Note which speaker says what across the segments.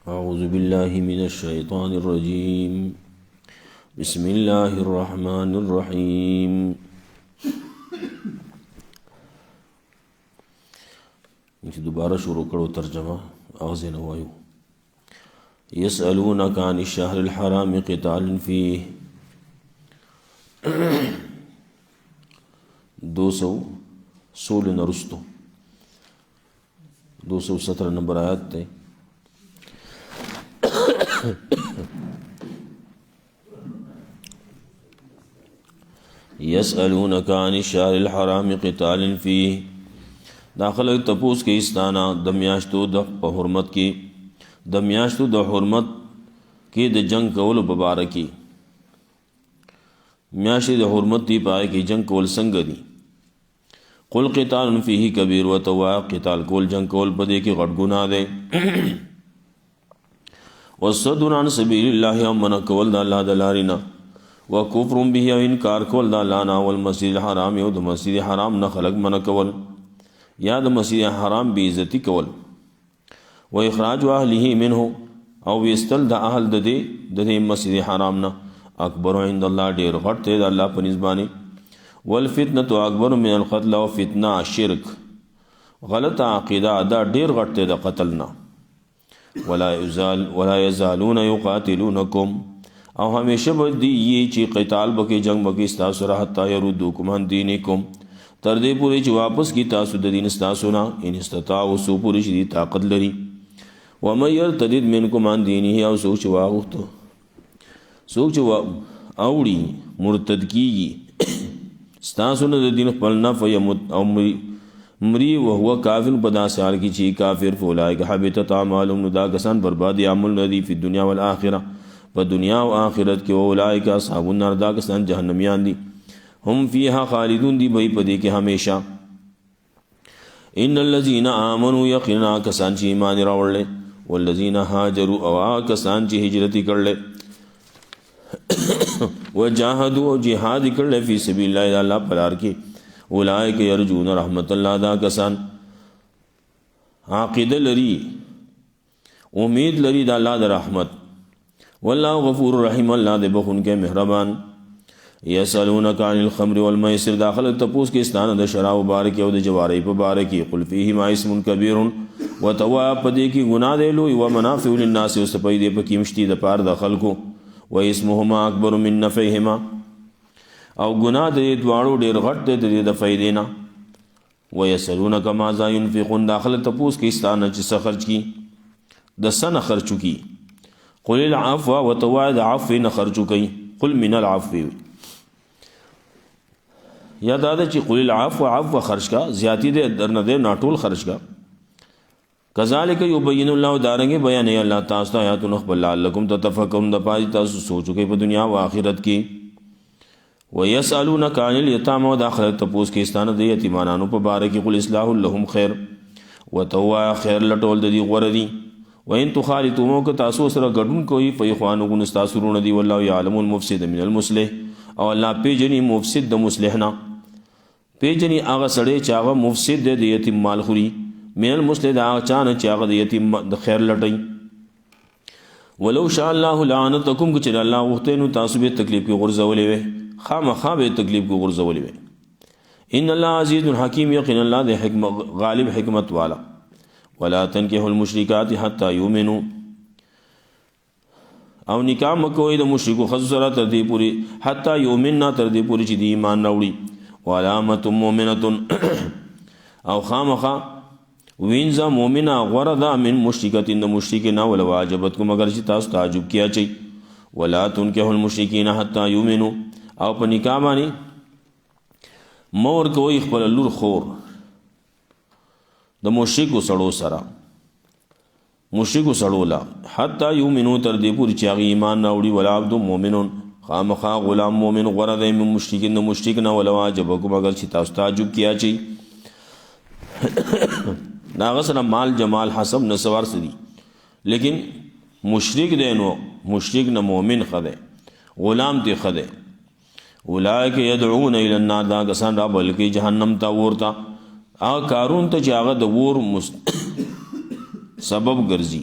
Speaker 1: أعوذ بالله من الشيطان الرجيم. بسم الله الرحمن الرحيم. چې دوباره شروع کړو ترجمه اغزه نه وایو. يسألونك عن الشهر الحرام قتال فيه 216 نرستو 217 نمبر آیات ته يسألونك عن الشهر الحرام قتال فيه داخل تپوس کې استانا د میاشتو د حرمت کې د میاشتو د حرمت کې د جنگ کول مبارکي میاشتې د حرمت دی پای کې جنگ کول څنګه دي. قل قتال فيه كبير وتوا قتال کول جنگ کول په دې کې غټ ګناه ده. وصد عن سبيل الله امن کول د الله د لارې نه وکفر به او انکار کول د الله نه والمسجد الحرام او د مسجد حرام نه خلق من کول یا د مسجد حرام بی عزتی کول و اخراج اهله منه او وستل د اهل د دې مسجد حرام نه اکبر عند الله ډیر غټ دی د الله په نسبانه والفتنه اکبر من القتل او فتنه شرک غلط عقیده دا ډیر غټ دی د قتل نه. ولا يزالون يقاتلونكم او همیشه به دی چې قتال بکې جنگ بکې تاسو سره حتا يردوکم عن دینکم تر دې پورې چې واپس کی تاسو د دین تاسو نه ان استطاعوا سو پورې چې طاقت لري. ومن يرتد منكم عن دينه او سوچ واغته سوچ وا اوړي مرتد کیږي تاسو نه د دین خپل نه فیمت او مری وهو کافر پدا سال کی چی کافر فولائک حبطت اعمالهم دا کسان برباد عمل ندی فی دنیا والآخرہ په دنیا او آخرت کې اولائک اصحاب النار دا کسان جهنميان دي هم فيها خالدون دي به پدې کې همیشه. ان الذين امنوا يقينا کسان چې ایمان راوړل والذین هاجروا او کسان چې هجرت کړل وجاهدوا جهاد کړل فی سبیل الله الله په لار کې اولئک یرجون رحمت الله دا کسان عقیده لري امید لري د الله د رحمت. والله غفور رحیم الله دې بخون کې مهربان. یسالونک عن الخمر والمیسر داخل تپوس کې استانه د شراب مبارک او د جواری په مبارک قل فیهما اسم کبیر وتوا پدې کې ګناه دی لوی و منافع للناس او سپې دې په کې مشتي د پار د خلکو و اسمهما اکبر من نفعهما او ګناه دې دواړو ډېر غټ دې د فائدې نه. و یسالونک ماذا ينفقون داخل تپوس کې استانه چې خرج کی د سن خرچو کی قل العفو وتوا د عفو نه خرچو کوي قل من العفو یا دا چې قل العفو عفو خرج کا زیاتی دې درنه دې ناټول خرج کا. کذالک یبین الله دارنګ بیان الله تاسو ته آیات نخ بل لعلکم تتفکرون د پای تاسو سوچو کې په دنیا او آخرت کې. ويسالونک عن الیتام داخله تپوس کې استانه د یتیمانو په باره کې قل اصلاح لهم خیر وتوا خیر لټول د دې غوړه دي. وان تخالطوا که تاسو سره ګډون کوي په اخوانو ګن تاسو رونه دي والله يعلم المفسد من المصلح او الله پیجنی مفسد د مصلح نه پیجنی هغه سړی چې هغه مفسد د یتیم مال خوري من المصلح دا چانه چې هغه د یتیم د خیر لټي. ولو شاء الله لعنتکم چې الله وخته نو تاسو به تکلیف کې غرزولې وي خامخا به تکلیف کې غرزولې وي. ان الله عزیز حکیم یقینا الله د حکمت غالب حکمت والا. ولا تنكحوا المشركات حتى يؤمنوا او نکاح مکوئ د مشرکو خزو سره تر دې پوری حتی یؤمننا تر دې پوری چې دی ایمان راوړي. علامه مؤمنه او خامخا وینځه مؤمنه غردا من مشرکین د مشرکین ولا واجبتکم مگر چې تاسو تعجب کیا چي. ولا تنكحوا المشركين حتى يؤمنوا او په نکاح باندې مور کوي خپل لور خور د مشرکو سړو سره مشرکو سړو لا حتی یؤمنو تر دې پورې چې هغه ایمان راوړي. ولا عبد مؤمنون خامخا غلام مؤمن غره د مشرکین د مشرک نه ولا واجبکم اگر چې تاسو تعجب کیا چي. دا غسر مال جمال حسب نسوار سدي لیکن مشرک دی نو مشرک نه مؤمن خده غلام دی خده. اولئک يدعون الى النار دا کسان را بلکې جهنم ته ورته کارون ته چې هغه د ور سبب ګرځي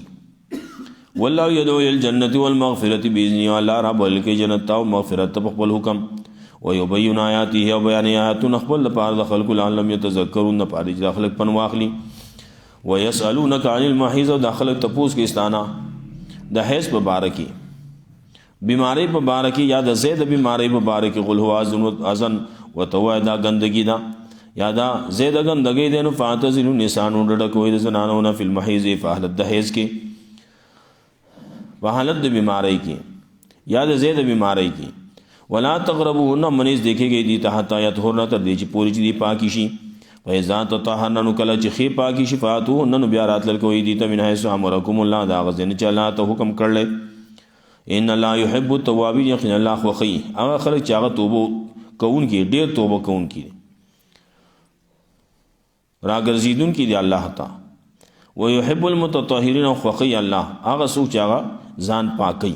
Speaker 1: والله يدعو الى الجنه والمغفرة باذنه، الله رب بلکې جنت او مغفرت په خپل حکم، ويبين آیاته او بیان آیاتونه خپل لپاره د خلق العالم يتذكرون د پاره چې خلق پن واخلي. ويسالونك عن المحيض، د خلق تپوس کې استانه د حیض په باره کې، بیماری په باره کې، یا د زید بیماری په باره کې، قل هو اذن وتوا دا گندگی دا یا دا زید گندگی دینو فاعتزلوا النساء، ډډه کوي د زنانو فی المحیض په حالت د حیض کې، په حالت د بیماری کې یا د زید بیماری کې. ولا تقربوهن، منیز دیکھے گئی دی حتی یطهرن، تر دې چې پوری چې دی پاکی شي. فاذا تطهرن، نو کله چې خې پاکی شي، فاتوهن، نو بیا راتلل کوي دی ته من حيث امرکم الله، دا غزن چې الله ته حکم کړل. ان الله يحب التوابین، یقینا الله خوخی هغه خلک چې هغه توبه کوون کی، ډیر توبه کوون کی، راګرځیدون کی دی الله تعالی. ويحب المتطهرین، خوخی الله هغه څوک چې هغه ځان پاکي.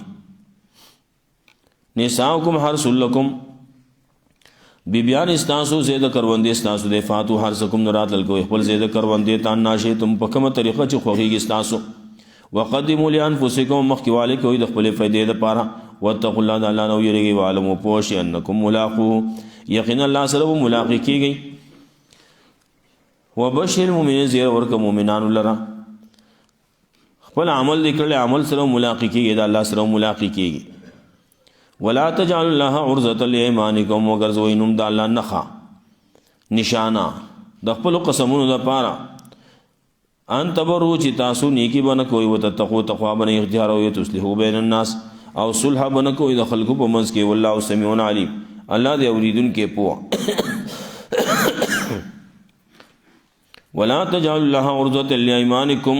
Speaker 1: نساؤکم حرث لکم، بیبیان استاسو زید کروندے استاسو دے، فاتو حرثکم، نرات للکوی خپل زید کروندے تان ناشے تم پکم طریقہ چی خوخیگ استاسو. وقدموا لانفسکم، مخکیوالے کوئی د خپل فائدے د پارا. واتقوا اللہ، دا اللہ نو یریگی، وعلموا پوشی انکم ملاقوه، یقین اللہ سره ملاقی کی گئی. وبشر المؤمنین، زیر ورک مومنان لرا خپل عمل دکړل، عمل سره ملاقی کی گئی، دا اللہ سره ملاقی کی گئی. ولا تجعلوا الله عرضة لأيمانكم، وګرځوئ نوم د الله نخا نشانه د خپل قسمونو د پاره. ان تبرو، چې تاسو نیکی بنه کوئ، وتتقوا، تقوا بنه اختیار، او تصلحوا بین الناس، او صلح بنه کوئ د خلکو په منځ کې. والله سمیع علیم، الله دې اوریدونکي پوه. ولا تجعلوا الله عرضة لأيمانكم،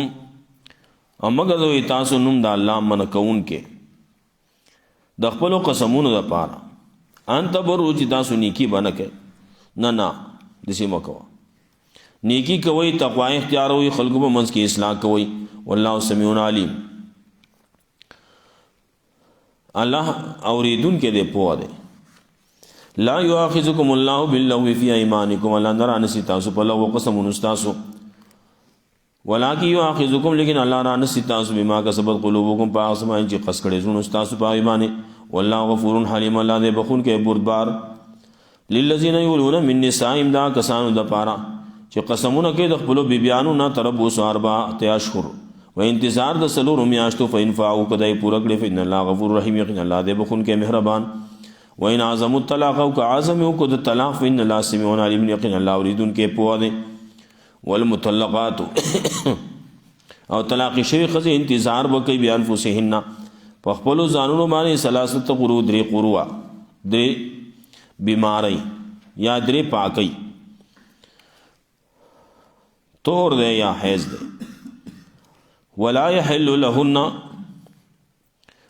Speaker 1: امګرځوئ تاسو نوم د الله من کوونکې د خپل قسمونو د پاره. ان تبرو، چې تاسو نیکی بنه کوي، نه دسی مکوه، نیکی کوي، تقوا اختیار وي، خلقو په منځ کې اصلاح کوي. والله سمیع علیم، الله اوریدون کې دی، پوه دی. لا یؤاخذکم الله باللغو فی ایمانکم، الله نرانسی تاسو په لغو قسمونو تاسو، ولکن یؤاخذکم، لیکن الله رانسی تاسو بما کسبت قلوبکم، په هغه څه چې قص کړي زړونه تاسو په ایمان. والله غفور حلیم، الله دې بخون کې بردبار. للذین یولون من نسائهم، دا کسانو د پاره چې قسمونه کوي د خپل بیبیانو نه، تربص 4 اشهر، و انتظار د سلور میاشتو، فإن فاعوا، کدی پورا کړي، فإن الله غفور رحیم، یقینا الله دې بخون کې مهربان. وإن عزموا الطلاق، او عزم کو د طلاق، فإن الله سمیع علیم، یقینا الله اوریدون کې پوه دی. والمطلقات، او طلاق شوی خزی انتظار وکي بانفسهن، په خپل ځانونو باندې 3 قرو، 3 قروا، 3 بیماری یا 3 پاکی، طهر دے یا حیض دے. ولا يحل لهن،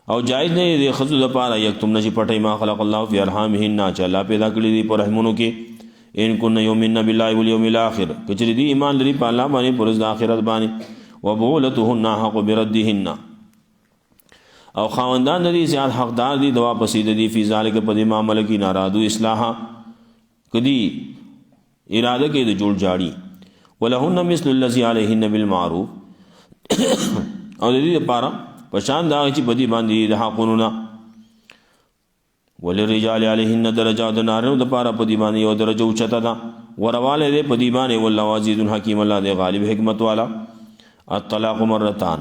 Speaker 1: او جائز نه دی خزو د پاره یکتم نشي پټي ما خلق الله فی ارحامهن، چې الله پیدا کړی دی په رحمونو کې. ان كن يؤمنون بالله واليوم الاخر، کچری دی ایمان لري په الله باندې پر ورځ د آخرت باندې. وبولتهن حق بردهن، او خاوندان دي زیات حقدار دي د واپسې دي، فی ذلک په دې معاملې کې نارادو اصلاح کدي اراده کې د جوړ جاړي. ولهن مثل الذي عليهن بالمعروف، او د دې لپاره پشان دا چې بدی باندې د حقونو نه. وللرجال عليهن درجات، د نارینو د لپاره په دې باندې یو درجه اوچته ده، ورواله دې په دې باندې. والله عزیز حکیم، الله دې غالب حکمت والا. الطلاق مرتان،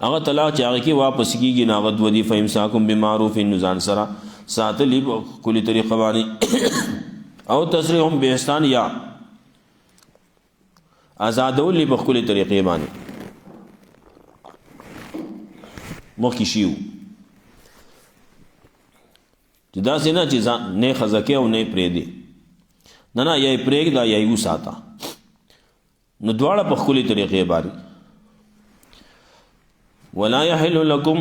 Speaker 1: هغه طلاق چې هغه کې واپس کیږي ناغد ودی. فامساکم بمعروف، نزان سرا ساتلی کلی طریقه باندې، او تسریحهم باحسان، یا آزادول په کلی طریقې باندې. مخکې شیو چې دا سینا چې ځان نه خزکه او نه پرې دی، نه یا پرېږ دا یا یو ساته، نو دواړه په کلی طریقې باندې. ولا يحل لكم،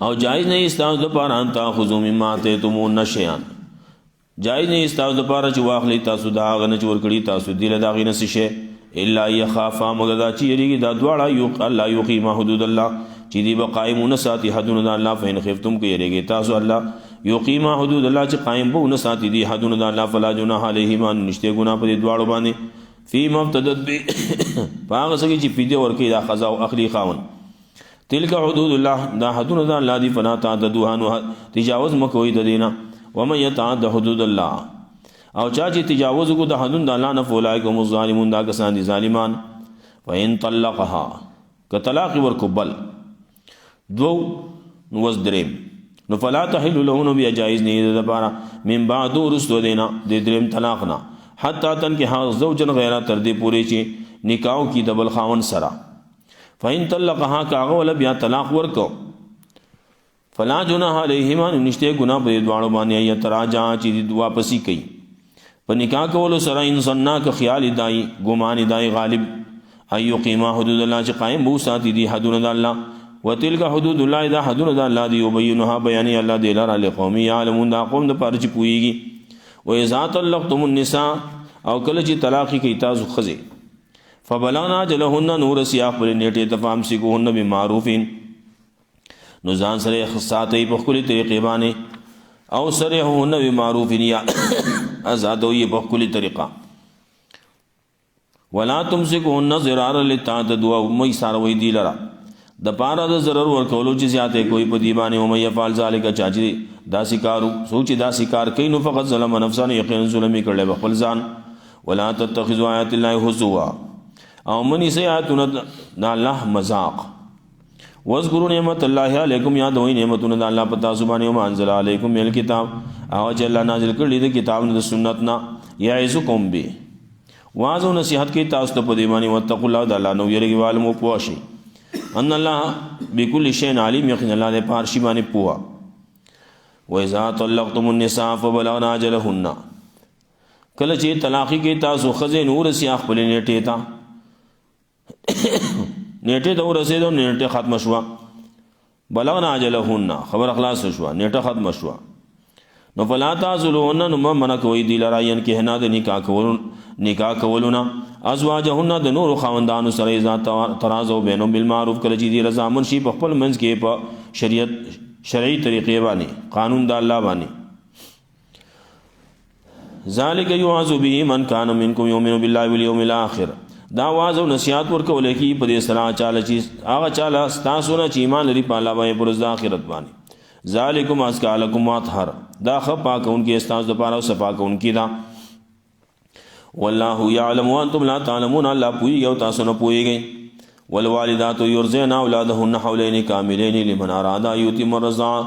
Speaker 1: او جائز نہیں استاذ دپارا ان تاخذوا مما آتيتموهن شيئا، جائز نہیں استاذ دپارا چې واخلي تاسو دا هغه نه چې ورکړي تاسو دې له داغې نه څه شی، الا يخافا، مگر دا چې یریږي دا دواړه الله یقیما حدود الله، چې دې به قائمونه ساتي حدونه د الله. فإن خفتم که یریږي تاسو الله یقیما حدود الله، چې قائم به ونه ساتي دي حدونه د الله، فلا جناح علیهما، نشته ګناه په دې دواړو باندې. فيما ابتدت به هغه څه چې فدیه ورکوي دا ښځه او اخلي خاوند. تلک حدود الله دا حدود د الله دي فلا تعتدوها نو تجاوز مکوئ د دینه. ومن يتعد حدود الله او چا چې تجاوز کو د حدود الله نه فولای کوم الظالمون دا کسان دي ظالمان. وان طلقها که طلاق ورکبل دو نوز دریم نو فلا تحل له نو بیا جایز نه ده لپاره من بعد ورستو دینا د دریم طلاق نه حتی تن کې ها زوجن غیره تر دې پوری چې نکاح کی دبل خاون سرا. فإن طلقها کاغه ول بیا طلاق ورکو فلا جناح علیهما نشته ګناه په دوانو باندې یا تراجع چې واپسی کوي په نکاح کولو سره انسان نا که خیال دای ګمان دای غالب ایو قیمه حدود الله چې قائم بو ساتي دي حدود الله. وتلک حدود الله اذا حدود الله دی وبینها بیان الله دی لرا لقوم یعلمون دا قوم د پاره چې پويږي. و اذا طلقتم النساء او کله چې طلاق کی تاسو خزه فبلغنا اجلهن نور سیاق پر نیټه تفام سیګهن بمعروفین نو ځان سره خصاتې په خپل طریقې باندې او سرهن بمعروفین یا آزادوی په خپل طریقه. ولا تمسكهن ضرارا لتعتدوا مې سره وې دی لرا د پاره د ضرر ورکولو چې زیاته کوئی په دی باندې او مې فعل ذلک چاچی داسې کارو سوچ داسې کار کین نو فقط ظلم نفسان یقینا ظلم کړل په خپل ځان. ولا تتخذوا آیات الله هزوا او منی سیاتون د الله مذاق. واذکروا نعمت الله علیکم یاد وای نعمتونه د الله پتا سبحانه و انزل علیکم الکتاب او چې الله نازل کړی د کتاب د سنت نا یعظکم به واعظ او نصیحت کی تاسو ته په دی باندې وتقوا الله د الله نو یریږي عالم او پوښي ان الله بكل شيء علیم یقین الله دې پارشي باندې پوها. واذا طلقتم النساء فبلغن اجلهن کله چې طلاق کی تاسو خزه نور سیاق په نیټه تا نیټه دا ورسېدو نیټه ختم شو بلغنا اجلهن خبر اخلاص شو نیټه ختم شو نو فلا تعذلوهن نو من کوي دی لراین کې نه د نکاح کولونا ازواجهن د نور خواندانو سره ذات ترازو بینهم بالمعروف کله چې دی رضا منشي په خپل منځ کې په شریعت شرعي طریقې باندې قانون د الله باندې. ذالک یعظ به من کان منکم یؤمن بالله والیوم الاخر دا واعظ او نصیحت ورکول کی په دې سره چاله چې هغه چاله تاسو نه چې ایمان لري په الله باندې پر ورځ د آخرت باندې. ذالکم اسکالکم اطهر دا خپا کونکي استاد د پاره صفا کونکي دا. والله يعلم وانتم لا تعلمون الله پوي او تاسو نه پويږئ. والوالدات يرضعن اولادهن حولين كاملين لمن اراد يتم الرضاعه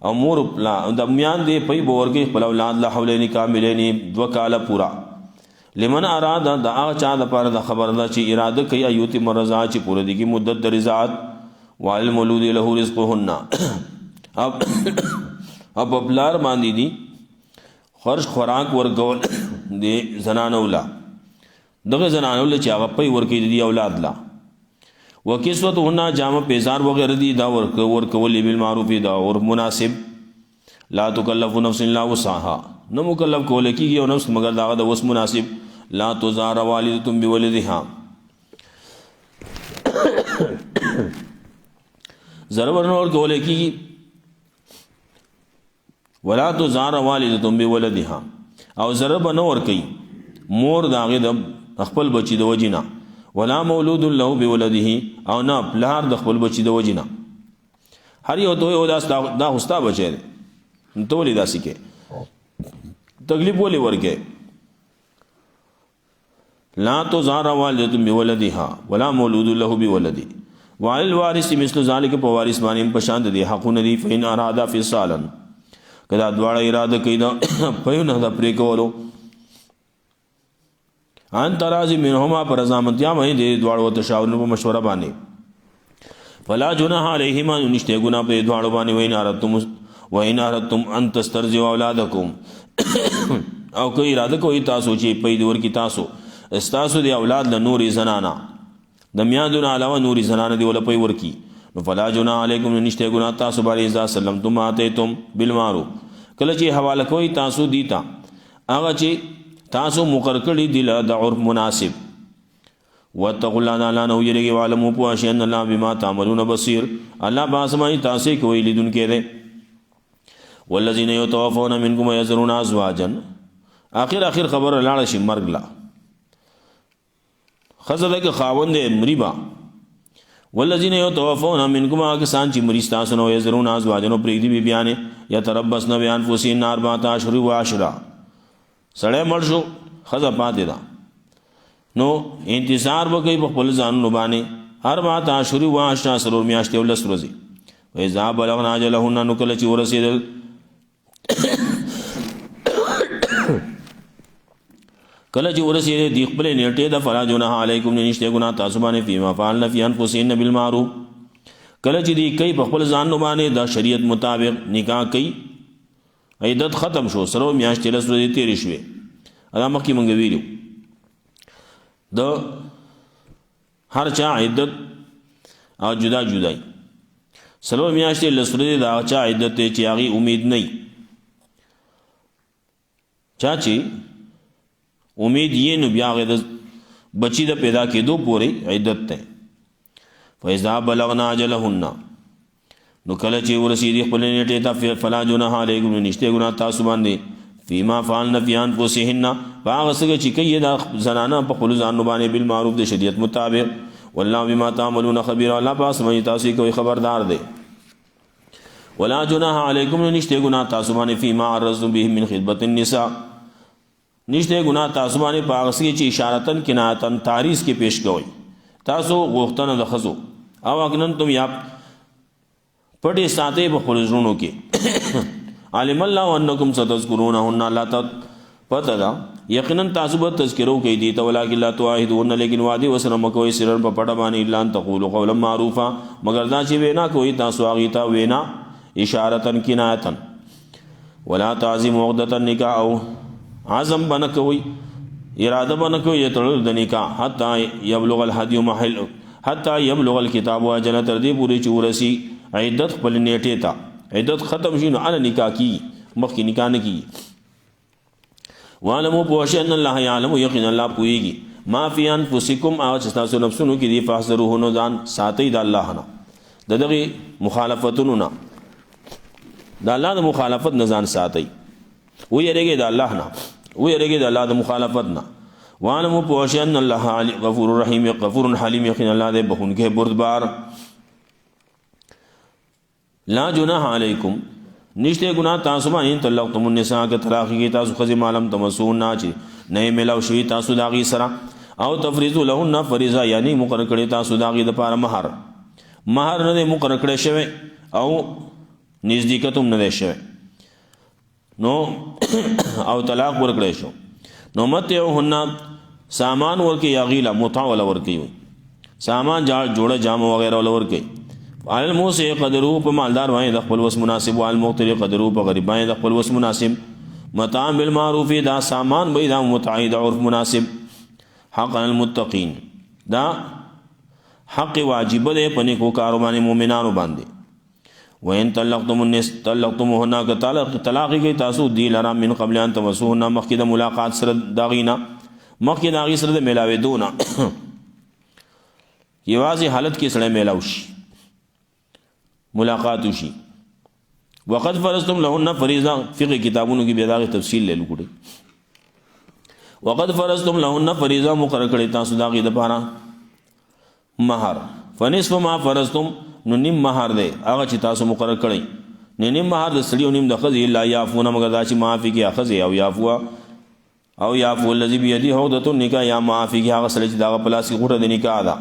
Speaker 1: امور لا د میان دی پي بور کې خپل اولاد له حولين كاملين دو کال پورا لمن اراد دا چا د پاره د خبر دا چې اراده کوي يتم الرضاعه چې پوره دي کی مدت د رضاعت. والمولود له رزقهن اب بلار باندې دي خرج خوراک ورکول دی زنانو لا دغه زنانو له چې هغه پي ورکی دي اولاد لا. وکسوتهن جامه پیزار وغیرہ دی دا ورکول بالمعروف دا اور مناسب. لا تکلف نفس الا وسعها نو مکلف کول کیږي او نفس مگر دا د وس مناسب. لا تزار والدتم بولدها ضرور نور کول کیږي ولا تزار والدتم بولدها او ضرب نور کوي مور داغه د خپل بچی د وجینا ولا مولود له بولده او نه پلار د خپل بچی د وجینا هر یو دوی او دا هستا بچی ته ولې داسې کې تکلیف ولې ورکه. لا تزار والدتم بولدها ولا مولود له بولده وعلى الوارث مثل ذلك په وارث باندې په شان دي حقونه دي. فإن اراده فصالا کدا دواړه اراده کوي دا په نه دا پرې کولو ان ترازی منهما پر رضامندیا باندې دي دواړو تشاور په مشوره باندې. فلا جناح علیهما نشته ګنا په دواړو باندې. وإن أردتم أن تسترضعوا أولادكم او کوئی اراده کوي تاسو چې په دې ور کې تاسو استاسو دی اولاد له نوري زنانا د میادونو علاوه نوري زنانا دی ول په ور کې نو فلا جناح علیکم نشته ګنا تاسو باندې اذا سلمتم اتیتم بالمعروف کله چې حواله کوي تاسو دیتا هغه چې تاسو مقرر کړی دی له د عرف مناسب. واتقوا الله لا نو یریږي عالم او پوښ ان الله بما تعملون بصیر الله باسمای تاسو کوي لیدون کړي. والذین یتوفون منکم ويذرون ازواجا اخر خبر لاړ شي مرګ لا خزر که خاوند مریبا والذین یتوفون منکم کسان چې مری تاسو نو یذرون ازواجن پریدي بی بیان یتربصن بانفسهن اربعه اشهر و عشرا سړی مړ شو خزر پاتې ده نو انتظار وکي په خپل ځان نو باندې اربعه اشهر و عشرا سرور میاشتې ولس ورځي و اذا بلغنا اجلهن نو کله چې ورسېدل کله چې ورسېږي د خپل نیټې د فلا جناح علیکم نشته ګناه تاسو باندې فيما فعلنا في انفسهن بالمعروف کله چې دی کوي په خپل ځان باندې د شریعت مطابق نکاح کوي عدت ختم شو سره میاشتې له سره تیرې شوې هغه مخکې مونږ ویلو د هر چا عدت او جدا جدای سره میاشتې له سره دا چا عدت چې هغه امید نه چا چې امید یہ نو بیا غد بچی د پیدا کېدو پورې عدت ته فاذا بلغنا اجلهن نو کله چې ورسېږي خپل نیټه ته فلا جناح علیکم نشته ګناه تاسو باندې فيما فعلنا في انفسهن فاغسګه چې کوي دا زنانه په خپل ځان باندې بالمعروف د شریعت مطابق والله بما تعملون خبير الله پاس مې تاسو کوي خبردار دی ولا جناح علیکم نشته ګناه تاسو باندې فيما عرضتم به من خطبه النساء نشته ګناه تاسو باندې پاغسګه چې اشارتن کنایتن تعریض کې پیش کوي تاسو غوښتنه د خزو او اګنن تم یا پټي ساته په خپل ژوندو کې علم الله انکم ستذکرونهن لا پته دا یقینا تاسو به تذکرو کوي دي ته ولکن لا توعدون لیکن وعده وسره مکوي سرن په پټه باندې الا ان تقولوا قولا معروفا مگر دا چې وینا کوي تاسو هغه ته وینا اشارتن کنایتن ولا تعظیم عقدة النکاح او عزم بنکوي اراده بنکوي یتړل د نکاح حتا یبلغ الهدي محل حتا یبلغ الكتاب اجل تر دې پوری چې ورسی عدت خپل نیټه تا عدت ختم شي نو ان نکاح کی مخکې نکاح نه کی وعلموا بوشن الله يعلم يقين الله پويږي ما فی انفسکم او چې تاسو نفسونو کې دی فاحذروه نو ځان ساتي د الله نه دغه مخالفتونو نه د الله د مخالفت نه ځان ساتي و یریږي د الله نه و یریږي د الله د مخالفت نه وعلموا بوشن الله غفور رحیم غفور حلیم یقین الله دې بخونکه بردبار لا جناح علیکم نشته ګناه تاسو باندې طلقتم النساء که طلاق کی تاسو خزي معلوم تمسون نه چې نه ملاو شي تاسو داغي سره او تفریض لهن فریضه یعنی مقرر کړي تاسو داغي د پاره مہر نه مقرر کړي شوی او نزدېکتم نه شوی نو او طلاق ورکړی شو نو متعهن سامان ورکی یا غیلا متع ولا ورکی سامان جوړه جامه وغیرہ ولا ورکی على الموسع قدرو په مالدار باندې د خپل وس مناسب او المقتر قدرو په غریب باندې د خپل وس مناسب متاع بالمعروف دا سامان به دا متعید عرف مناسب حق المتقین دا حق واجب ده پنه کو کارو باندې مؤمنانو باندې وان طلقتم النساء طلقتموهن طلاق کی تاسو دی لرا من قبل ان تمسوهن مخکې د ملاقات سره داغینا مخکې داغی سره د ملاوي دونه یوازې حالت کې سره ملاو شي ملاقات شي وقد فرضتم لهن فریضه فقه کتابونو کې به داغه تفصیل لیدل کړي وقد فرضتم لهن فریضه مقرر کړي تاسو داغه د پاره مہر فنصف ما فرضتم نو نیم مہر دی هغه چې تاسو مقرر کړی نه نیم مہر د سړي او نیم د خزي الا یعفون مگر دا چې معافي کې خزي او یعفو الذي بيده عقدة النکاح یا معافي کې هغه سړي چې دا پلاس کې غوټه د نکاح ده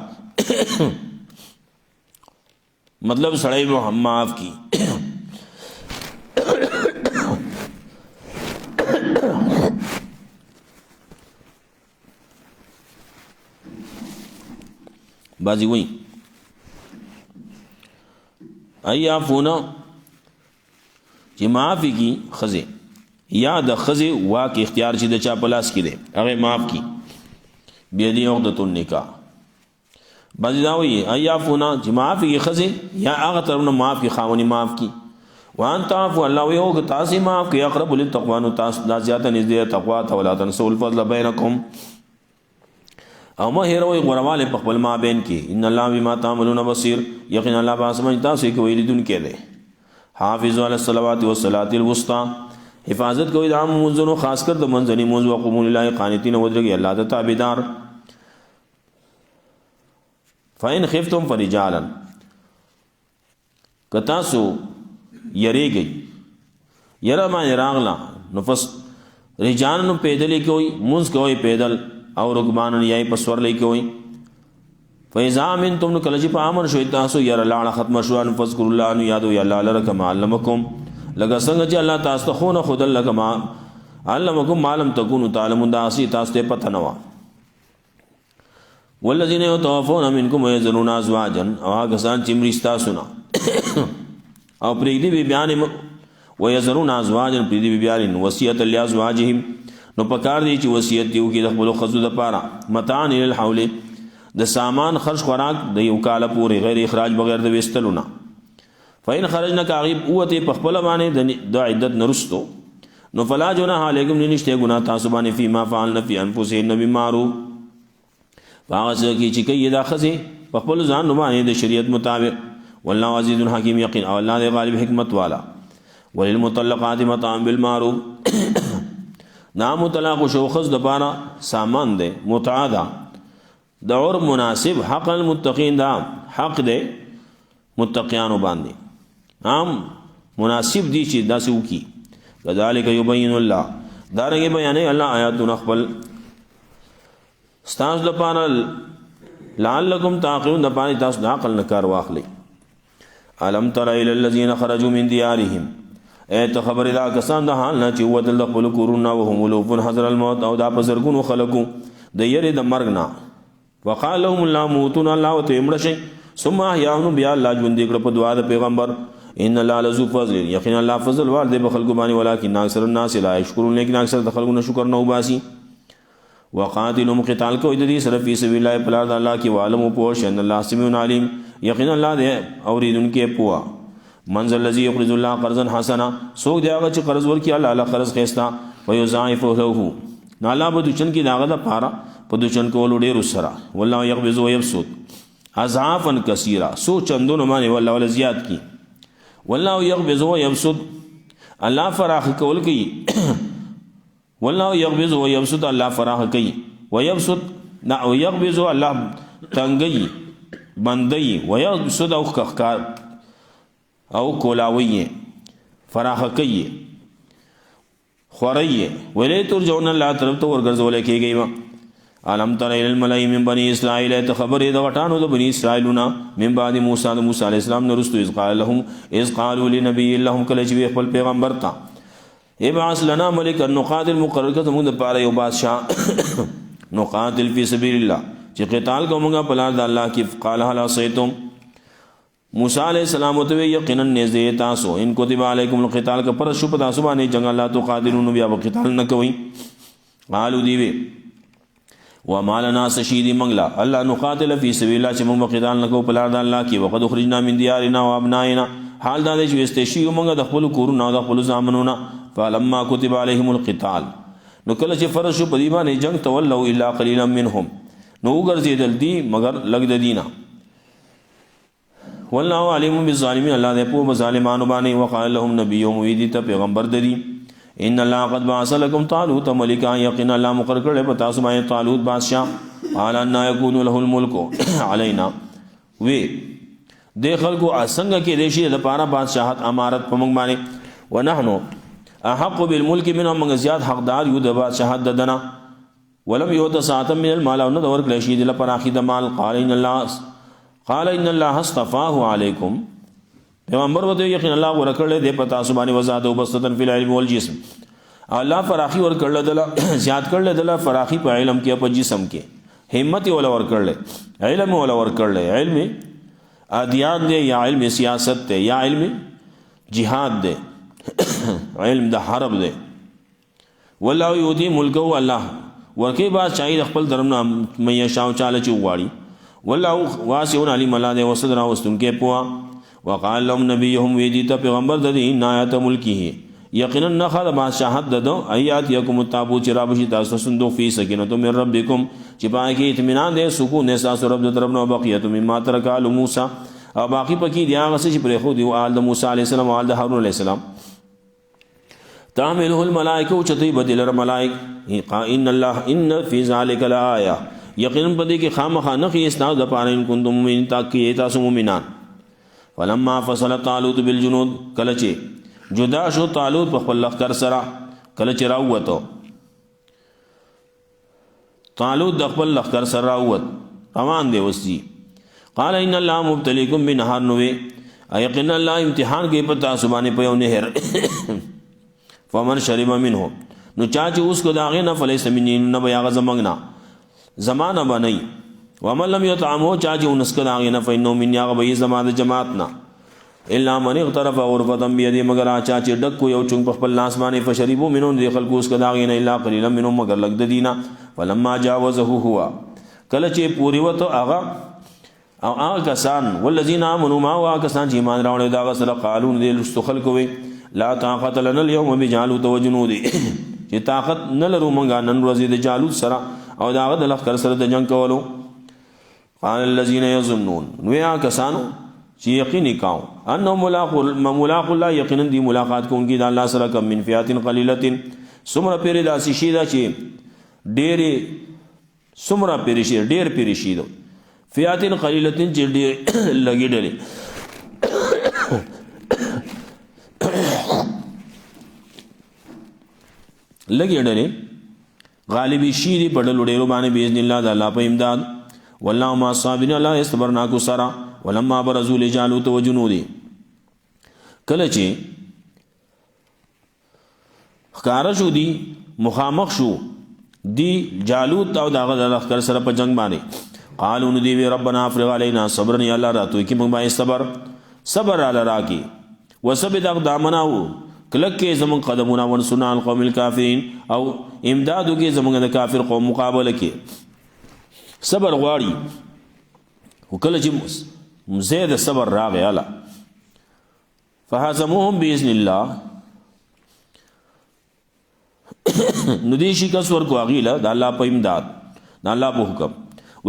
Speaker 1: مطلب سړی به هم معاف کی بازی وئی ایافونا چې معافی کی خزه یا د خزه واک اختیار چې د چا پلاس کې دی هغه معاف کی بيدی عقدۃ النکاح بعضی دا وی ایافونا چې معافی کی خزه یا هغه ترونه معاف کی خاونی معاف کی وان تعفو الله وی او تاسو معاف کی اقرب للتقوى نو تاسو دا زیاته نږدې تقوا ته ولا تنسوا الفضل بینکم او ما هیروي غرواله په خپل مابین کې ان الله بما تعملون بصیر یقینا الله پاسمن تاسو کې ویل دن کې ده حافظ علی الصلوات والصلاه الوسطى حفاظت کوي د عام منځونو خاص کر د منځنی منځ وقوم لله قانتین ودرګي الله ته تابعدار فإن خفتم فرجالا کتاسو یریږي یره باندې راغلا نو پس رجال نو پیدل کوي منځ کوي پیدل او رکبان یای پسور لې کوي فإذا منتم نو کله چې په امن شوي تاسو یره لاړه ختم شو ان فذكر الله ان یادو یا الله لرکم علمکم لکه څنګه چې الله تاسو ته خو نه خدل لکما علمکم ما لم تكونوا تعلمون دا اسی تاسو ته پته نه و والذین يتوفون منکم ويذرون ازواجا او هغه ځان چې مرستا سنا او پریدي بی بیان ويذرون ازواجا پریدي بی بیان وصیت لازواجهم نو پکار دی چې وصیت دیو کې د خپل خزو د پاره متان الى الحول د سامان خرج خوراک د یو کال پورې غیر اخراج بغیر د وستلونه فین خرجنا کاغیب قوت په خپل باندې د عدت نرستو نو فلا جناح علیکم نشته ګنا تاسو باندې فيما فعلن فی انفسهن بمعروف واغه کی چې کوي دا خزه په خپل ځان باندې د شریعت مطابق والله عزیز حکیم یقین او الله د غالب حکمت والا وللمطلقات متاع بالمعروف نام طلاق شو خز د پاره سامان ده متعادا دعور مناسب حق المتقین دا حق دے متقیانو باندې عام مناسب دی چې داسې وکي کذالک یبین الله دارنګه بیانې الله آیاتونه خپل استاذ لپاره لعلکم تعقلون د پاره تاسو د عقل نه کار واخلئ الم تر الى الذين خرجوا من ديارهم ایت خبر دا کسان د حال نه چې ودل خپل کورونه وهم لوفن حذر الموت او دا بزرګونو خلقو د یری د مرګ نه وقال لهم الله موتون الله وتمړ شي ثم احياهم بیا الله ژوند کړ په دعا د پیغمبر ان الله لذو فضل یقینا الله فضل وال دی بخلق باندې ولکن اکثر الناس لا یشکرون لیکن اکثر د خلکو نه شکر نه وباسي وقاتلهم قتال کو د دې سره فی سبیل الله پلار د الله کی عالم او پوش ان الله سمیع علیم یقینا الله دې اوریدونکو پوا منزل الذي يقرض الله قرضا حسنا سوق دی هغه چې قرض ورکی الله الله قرض خيستا ويضاعفه له نالا به دچن کی داغه د پارا په دچن کولو ډیر سره والله يقبض ويبسط اضعافا كثيرا سو چندونو باندې والله ول زیات کی والله يقبض ويبسط الله فراخ کول کی والله يقبض ويبسط الله فراخ کی ويبسط نا ويقبض الله تنگي بندي ويبسط او خکار او کولاوی فراخ کی خوري ولې ترجون الله طرف ته ورګرځول کېږي علم تر الى الملائ من بني اسرائيل ته خبر د وټانو د بني اسرائيلونه من بعد موسی عليه السلام نرستو اذ قالوا لنبي لهم کله چې خپل پیغمبر ته ابعث لنا ملكا نقاتل مقرر کته موږ د پاره یو بادشاہ نقاتل فی سبیل الله چې قتال کومګه په لار د الله کې قال هل عصيتم موسی علیہ السلام ته یقینا نزه تاسو ان کتب علیکم القتال کا پر شو پتا سو باندې جنگ الله تو قادرون بیا قتال نه کوي قالوا دی وما لنا سشید منگلا الله نقاتل فی سبیل الله چې موږ قتال نه کوو په لار د الله کې وقد خرجنا من دیارنا وابنائنا حال دا چې استشیو موږ د خپل کورونو د خپل ځامنونو فلما كتب عليهم القتال نو کله چې فرض شو په دی باندې جنگ تولوا الا قليلا منهم نو ګرځیدل دی مگر لګ د دینه والله علیم بالظالمین الله دې په ظالمانو باندې وقال لهم نبيهم ویدی ته پیغمبر دری ان الله قد بعث لكم طالوت ملكا یقینا الله مقرر کړل په تاسو باندې طالوت بادشاہ قال ان يكون له الملك علينا وی د خلکو اسنګ کې دیشي د پاره بادشاہت امارت په موږ باندې ونحنو احق بالملك منهم من زیاد حقدار یو د بادشاہت ددنا ولم يؤت ساعه من المال او نور کله شي د لپاره اخی د مال قال ان الله اصطفاه عليكم پیغمبر وته یقین الله ورکړل دې پتا سبحانه وزاده وبستن فی العلم والجسم الله فراخی ورکړل دل زیات کړل دل فراخی په علم کې په جسم کې همت ولا ورکړل علم ولا ورکړل علم ادیان دې یا علم سیاست دې یا علم جهاد دې علم د حرب دې والله یودی ملک الله ورکی با چای خپل درم نام مې شاو چاله چواړي والله واسع علیم الله دې وسدرا وستم کې پوا وقال لهم نبيهم ویدیتا پیغمبر د دې نایت ملکی یقینا نخذ بادشاہت ددو ایات یکم التابوت چرابشی تاسو صندوق فی سکینۃ من ربکم چې پای کې اطمینان دې سکون دې تاسو رب د طرف نو بقیت مما ترک آل موسی او باقی پکې دی هغه چې پر خو دی آل د موسی علی السلام او آل د هارون علی السلام تعمله الملائکه چتوی بدل الملائک ان الله ان فی ذلک لآیه یقینا پدې کې خامخا نخي استاد د پاره ان کنتم مؤمنین تاکي تاسو مؤمنان. فلما فصل طالوت بالجنود کله چې جدا شو طالوت په خپل لخر سره کله چې راووتو طالوت د خپل لخر سره راووت روان دی وسی قال ان الله مبتليكم بنهر نوې یقینا الله امتحان کې پتا سبحانه په یو نهر فمن شرب منه نو چا چې اوس کو داغه نه فلیس منین نه بیا غزمغنا زمانہ بنئی ومن لم يطعمه چا چې انس کو داغه نه فینو من یا غبي زمانه جماعتنا الا من اغترف غرفه بيد مگر چا چې ډک کو یو چون په خپل لاس باندې فشربوا منه دي خلکو اوس کو داغه نه الا قليلا منهم مگر لګ د دینه فلما جاوزه هو کله چې پوری وته هغه او هغه کسان والذین آمنوا ما وا کسان چې ایمان راوړل دا سره قالون دې لستخل کوي لا طاقت لنا اليوم بجالوت وجنود چې طاقت نه لرو مونږه نن ورځې د جالوت سره او داغه د لخر سره د جنگ کولو. قال الذين يظنون نو کسانو چې یقین کاو انه ملاق الله یقینا دی ملاقات کوونکی د الله سره کم من فئات قلیله سمره پیر داسې شي دا چې ډېر سمره پیر شي ډېر پیر شي دو فئات قلیله چې ډېر لګي ډلې لګي ډلې غالبی شي دی په ډلو ډېرو باندې باذن الله د الله په امداد والله ما صابرین الله استبرنا کو سرا ولما برزوا لجالوت وجنودي کله چې ښکارا شو دی مخامخ شو دی جالوت او داغه د لخر سره په جنگ باندې قالوا ندی ربنا افرغ علينا صبرا یا الله راتو کی موږ باندې صبر علی راکی وثبت اقدامنا کلک کې زمون قدمونه ونسنا القوم الكافرین او امدادو کې زمون د کافر قوم مقابله کې صبر غواړي وکله چې زید صبر راغی اعلی فهزموهم باذن الله ندیشی کس ورکو اغیلا دا اللہ پا امداد دا اللہ پا حکم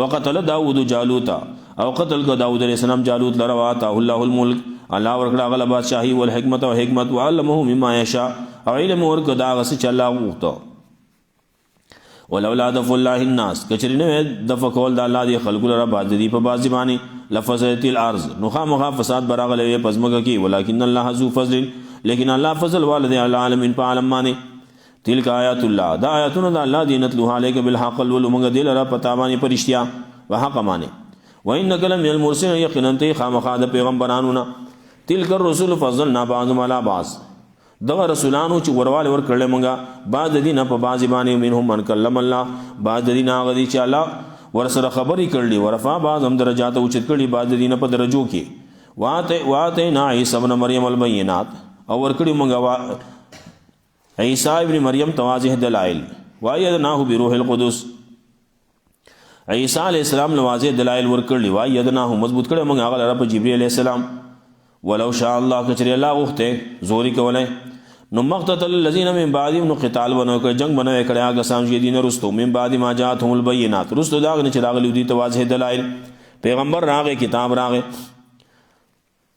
Speaker 1: وقتل داود جالوتا او قتل کا داود علیہ السلام جالوت لرواتا اللہ الملک اللہ ورکڑا غلا بادشاہی والحکمت و حکمت وعلمه مما یشا او علم ورکو دا غسی چلا غوتا ولولا دفع اللہ الناس کچرینوے دفع کول دا اللہ دی خلقو لرا بازدی پا بازی بانی لفظیت الارض نخوا مخوا فساد براغ لوی پزمگا کی ولیکن اللہ ذو فضل لیکن اللہ فضل والدی علی العالمین پا عالم مانے تلک آیات اللہ دا آیاتون دا اللہ دینت لوحا لے کے بالحق والمنگ دل را پتابانی پرشتیا وحق مانے وَإِنَّكَ لَمِنَ الْمُرْسِلِينَ یقیناً تی خامخا دا پیغمبرانونا تلک الرسول فضلنا بعضهم علی بعض دغه رسولانو چې ورواله ور کړل مونږه بعد دینه په بعضی باندې منهم من کلم الله بعد دینه غدي چې الله ور سره خبرې کړلی ورفع بعضهم درجات او چت کړي بعد دینه په درجو کې واته نا عیسی ابن مریم البینات او ور کړي مونږه عیسی ابن مریم تواضح دلائل وایدناه بروح القدس عیسی علیہ السلام نوازه دلائل ور کړلی وایدناه مضبوط کړي مونږه هغه رب جبرئیل علیہ السلام ولو شاء الله کچری الله وخته زوري کولای نو مقتتل الذين من بعدهم نو قتال بنو کړ جنگ بنو کړه هغه سام چې دین رستو من بعد ما جاءتهم البينات رستو دا نه چې راغلی دي تواضح دلائل پیغمبر راغه کتاب راغه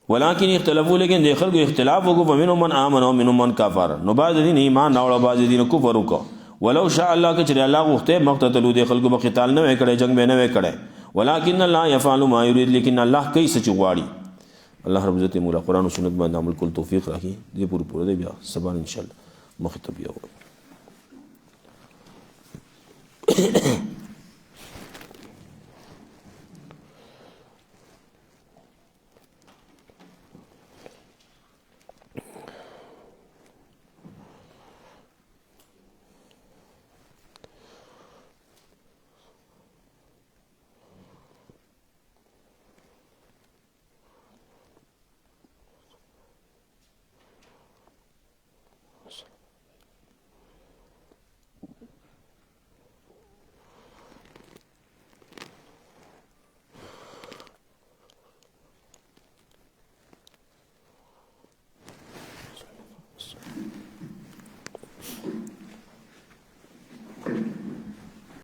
Speaker 1: ولكن اختلافو لیکن د خلکو اختلاف وکړو ومنهم من امن ومنهم من كفر نو بعد دین ایمان راوړ بعد دین کفر وکړو ولو شاء الله کچری الله وخته مقتتلو د خلکو په قتال نه کړه جنگ به نه کړه ولكن الله يفعل ما يريد لیکن الله کوي څه غواړي الله رب عزت مولا قرآن و سنت باندې عمل کول توفیق راکړي دې پوره دی بیا سبا ان شاء الله مخ ته بیا